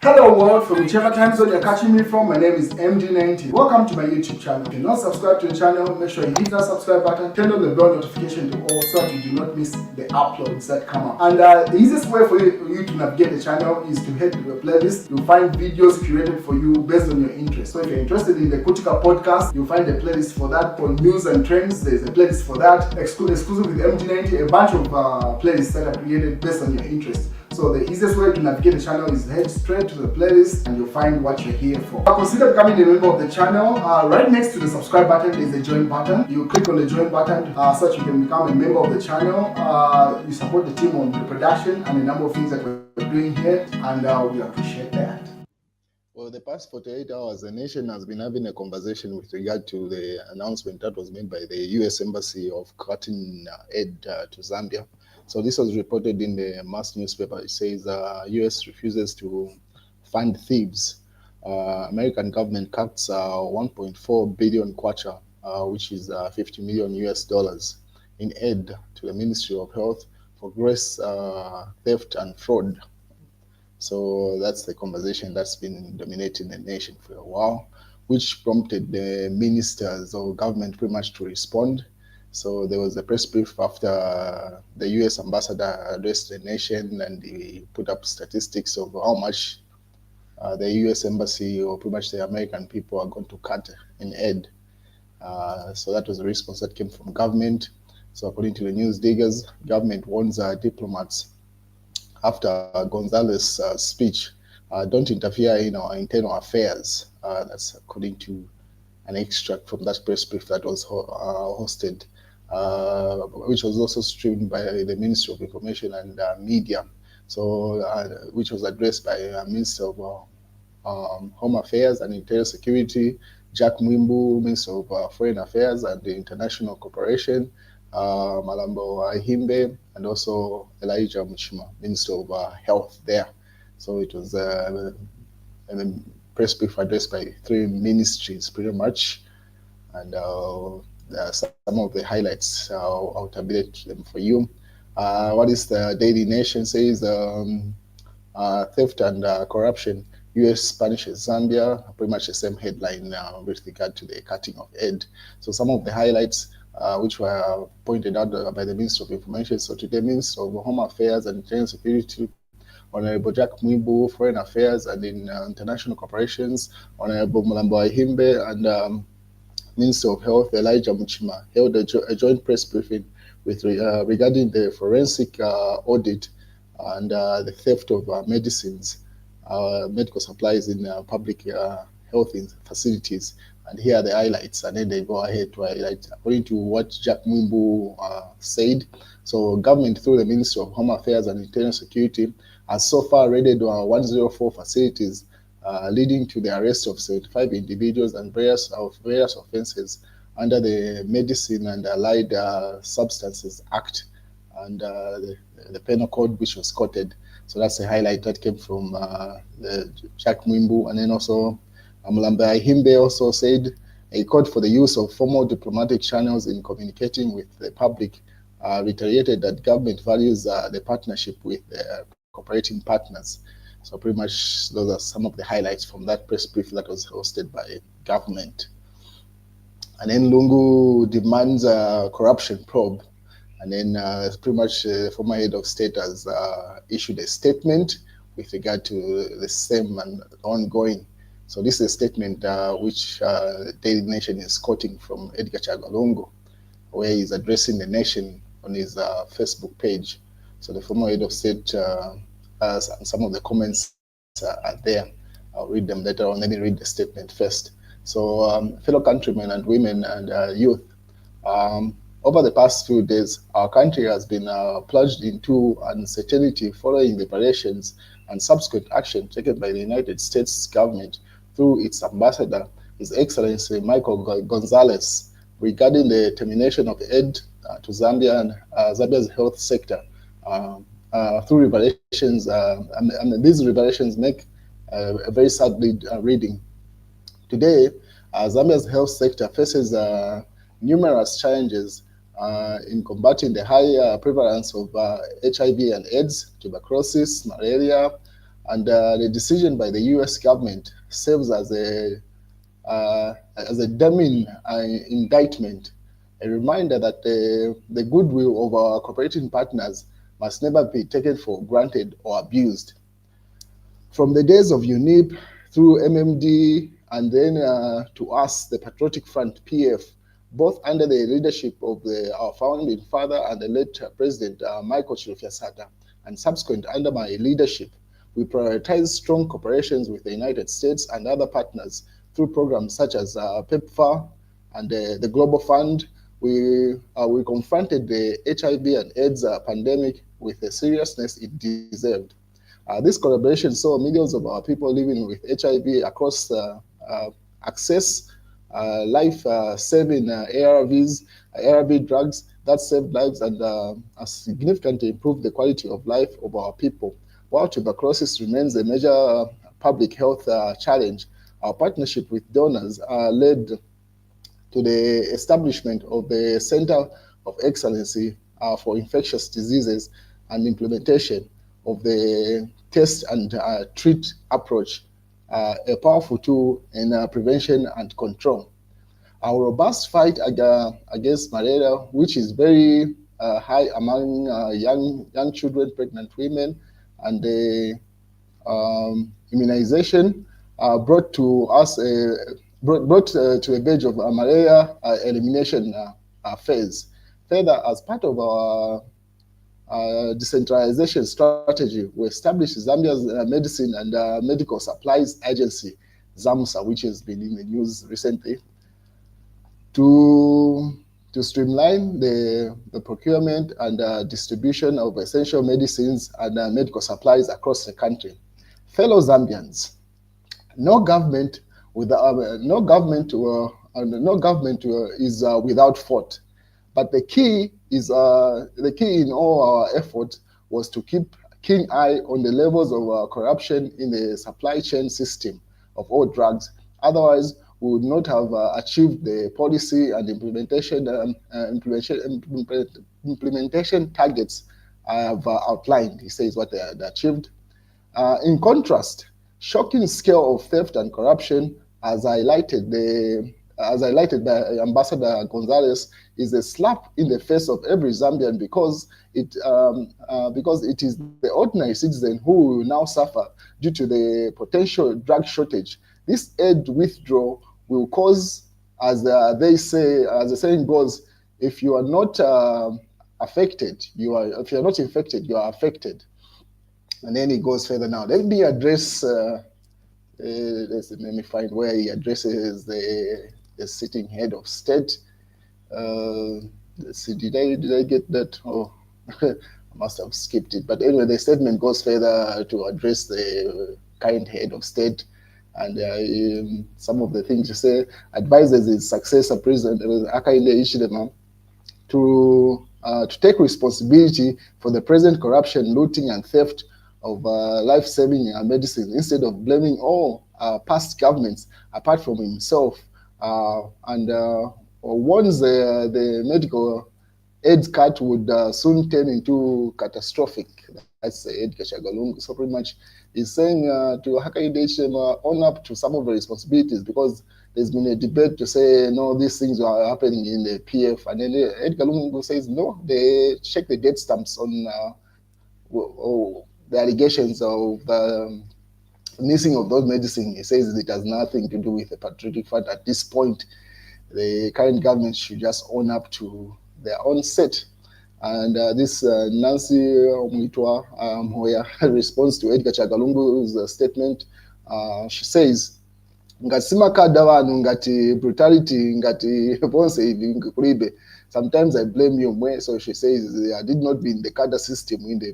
Hello world, from whichever time zone you're catching me from, my name is MD90. Welcome to my YouTube channel. If you're not subscribed to the channel, make sure you hit that subscribe button, turn on the bell notification to all so that you do not miss the uploads that come up. And the easiest way for you to navigate the channel is to head to the playlist. You'll find videos curated for you based on your interest. So if you're interested in the Kutika podcast, you'll find a playlist for that. For news and trends, there's a playlist for that. Exclusive with MD90, a bunch of playlists that are created based on your interest. So the easiest way to navigate the channel is head straight to the playlist and you'll find what you're here for. Consider becoming a member of the channel. Right next to the subscribe button is a join button. You click on the join button so that you can become a member of the channel. You support the team on the production and a number of things that we're doing here, and we appreciate that. Well, the past 48 hours, the nation has been having a conversation with regard to the announcement that was made by the U.S. Embassy of cutting aid to Zambia. So this was reported in the mass newspaper. It says U.S. refuses to fund thieves. American government cuts 1.4 billion kwacha, which is $50 million US, in aid to the Ministry of Health for gross theft and fraud. So that's the conversation that's been dominating the nation for a while, which prompted the ministers or government pretty much to respond. So there was a press brief after the US ambassador addressed the nation, and he put up statistics of how much the US embassy or pretty much the American people are going to cut in aid. So that was a response that came from government. So according to the news diggers, government warns diplomats after Gonzalez's speech, don't interfere in our internal affairs. That's according to an extract from that press brief that was hosted, which was also streamed by the Ministry of Information and Media. So, which was addressed by Minister of Home Affairs and Interior Security, Jack Mwimbu, Minister of Foreign Affairs and the International Cooperation, Malambo Himbe, and also Elijah Muchima, Minister of Health there. So it was a press brief addressed by three ministries pretty much, and some of the highlights, I'll tabulate them for you. What is the Daily Nation says, theft and corruption, US punishes Zambia, pretty much the same headline with regard to the cutting of aid. So some of the highlights which were pointed out by the Minister of Information. So today, Minister of Home Affairs and Internal Security, Honorable Jack Mwimbu, Foreign Affairs and in International Corporations, Honorable Malambo Himbe, and Minister of Health Elijah Muchima held a joint press briefing with regarding the forensic audit and the theft of medicines, medical supplies in public health facilities. And here are the highlights, and then they go ahead to highlight according to what Jack Mwimbu said. So government through the Ministry of Home Affairs and Internal Security has so far raided 104 facilities, leading to the arrest of 75 individuals and various offenses under the Medicine and Allied Substances Act and the Penal Code, which was quoted. So that's a highlight that came from the Jack Mwimbu. And then also Mulamba Himbe also said he called for the use of formal diplomatic channels in communicating with the public, reiterated that government values the partnership with cooperating partners. So pretty much those are some of the highlights from that press brief that was hosted by government. And then Lungu demands a corruption probe. And then pretty much the former head of state has issued a statement with regard to the same and ongoing. So this is a statement which Daily Nation is quoting from Edgar Chagwa, where he's addressing the nation on his Facebook page. So the former head of state, some of the comments are there. I'll read them later on. Let me read the statement first. So fellow countrymen and women and youth, over the past few days, our country has been plunged into uncertainty following the operations and subsequent action taken by the United States government through its ambassador, His Excellency Michael Gonzalez, regarding the termination of aid to Zambia and Zambia's health sector. Through revelations, and these revelations make a very sad reading. Today, Zambia's health sector faces numerous challenges in combating the high prevalence of HIV and AIDS, tuberculosis, malaria, And the decision by the US government serves as a damning indictment, a reminder that the goodwill of our cooperating partners must never be taken for granted or abused. From the days of UNIP through MMD and then to us, the Patriotic Front, PF, both under the leadership of our founding father and the late President Michael Chilufya-Sata, and subsequent under my leadership, we prioritize strong cooperations with the United States and other partners through programs such as PEPFAR and the Global Fund. We confronted the HIV and AIDS pandemic with the seriousness it deserved. This collaboration saw millions of our people living with HIV across access life-saving ARVs, ARV drugs that saved lives and significantly improved the quality of life of our people. While tuberculosis remains a major public health challenge, our partnership with donors led to the establishment of the Center of Excellency for Infectious Diseases and implementation of the test and treat approach, a powerful tool in prevention and control. Our robust fight against malaria, which is very high among young children, pregnant women, and the immunization brought to us brought to a verge of malaria elimination phase. Further, as part of our decentralization strategy, we established Zambia's Medicine and Medical Supplies Agency, ZAMSA, which has been in the news recently, to streamline the procurement and distribution of essential medicines and medical supplies across the country. Fellow Zambians, no government is without fault, but the key in all our efforts was to keep keen eye on the levels of corruption in the supply chain system of all drugs. Otherwise, we would not have achieved the policy and implementation targets I have outlined. He says what they had achieved. In contrast, shocking scale of theft and corruption, as highlighted by Ambassador Gonzalez, is a slap in the face of every Zambian because it is the ordinary citizen who will now suffer due to the potential drug shortage. This aid withdrawal will cause, as they say, as the saying goes, if you are not affected, if you are not infected, you are affected. And then he goes further now. Let me address. Let me find where he addresses the sitting head of state. Let's see, did I get that? Oh, I must have skipped it. But anyway, the statement goes further to address the current head of state. And some of the things you say, advises his successor, President Hakainde Hichilema, to take responsibility for the present corruption, looting, and theft of life-saving medicine instead of blaming all past governments apart from himself, and warns the medical aid cut would soon turn into catastrophic. That's Edgar Lungu. So pretty much he's saying to Hakainde Hichilema, own up to some of the responsibilities, because there's been a debate to say, no, these things are happening in the PF. And then Edgar Lungu says, no, they check the date stamps on the allegations of the missing of those medicine. He says it has nothing to do with the Patriotic Front at this point. The current government should just own up to their own set. And this Nancy Mwitwa Mhoya responds to Edgar Chagalungu's statement. She says, ngati simakada vanhu ngati brutality ngati bonse hivi kulibe. Sometimes I blame you. So she says, I did not be in the cadre system in the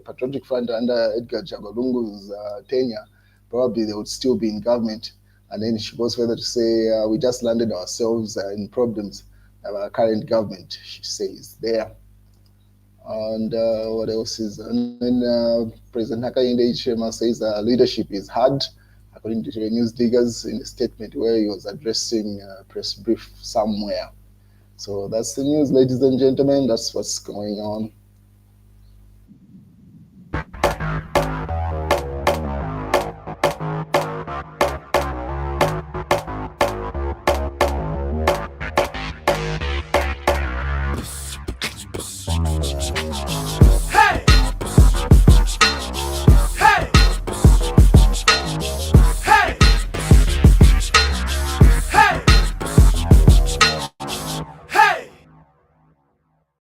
Patriotic Front under Edgar Chagalungu's tenure. Probably they would still be in government. And then she goes further to say, we just landed ourselves in problems. Our current government, she says there. And what else is? And then President Hakainde Hichilema says leadership is hard, according to the news diggers in a statement where he was addressing a press brief somewhere. So that's the news, ladies and gentlemen. That's what's going on.